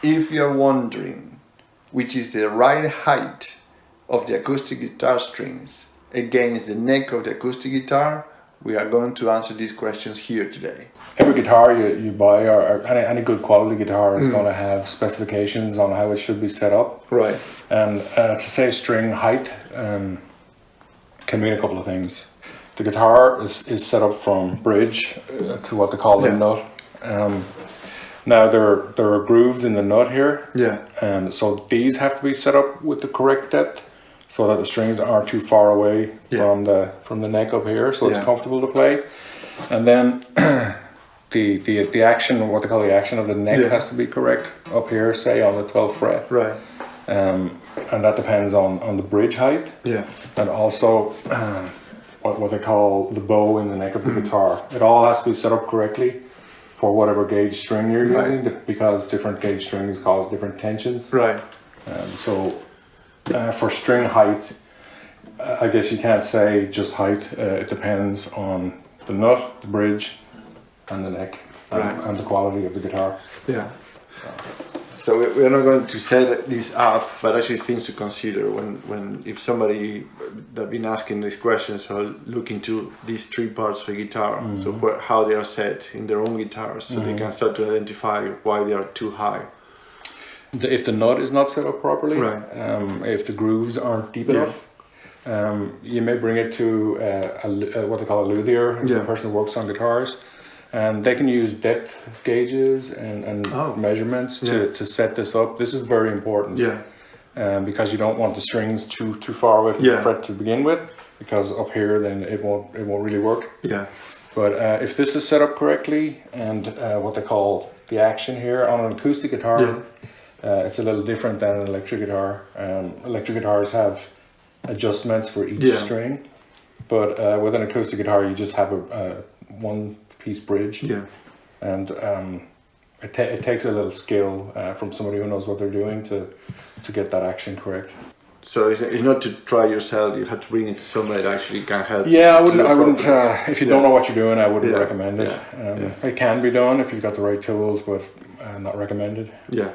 if you're wondering which is the right height of the acoustic guitar strings against the neck of the acoustic guitar, we are going to answer these questions here today. Every guitar you buy, or any good quality guitar, is going to have specifications on how it should be set up. Right. And to say string height can mean a couple of things. The guitar is set up from bridge to what they call the nut. Now there are grooves in the nut here. Yeah. So these have to be set up with the correct depth, so that the strings aren't too far away from the neck up here, so it's comfortable to play. And then the action, what they call the action of the neck, has to be correct up here, say on the 12th fret. Right. And that depends on the bridge height. Yeah. And also what they call the bow in the neck of the guitar. It all has to be set up correctly for whatever gauge string you're using, because different gauge strings cause different tensions. Right. For string height, I guess you can't say just height. It depends on the nut, the bridge, and the neck, and the quality of the guitar. Yeah. So we're not going to set this up, but actually things to consider when if somebody that been asking these questions or look into these three parts of the guitar, so how they are set in their own guitars, so they can start to identify why they are too high. If the nut is not set up properly, right. If the grooves aren't deep enough, you may bring it to what they call a luthier, the person who works on guitars, and they can use depth gauges and measurements to set this up. This is very important, because you don't want the strings too far away from the fret to begin with, because up here then it won't really work. Yeah. But if this is set up correctly, and what they call the action here on an acoustic guitar. It's a little different than an electric guitar. Electric guitars have adjustments for each string, but with an acoustic guitar you just have a one-piece bridge. Yeah. And it takes a little skill from somebody who knows what they're doing to get that action correct. So it's not to try yourself. You have to bring it to somebody that actually can help. Yeah, I wouldn't. If you don't know what you're doing, I wouldn't recommend it. It can be done if you've got the right tools, but not recommended. Yeah.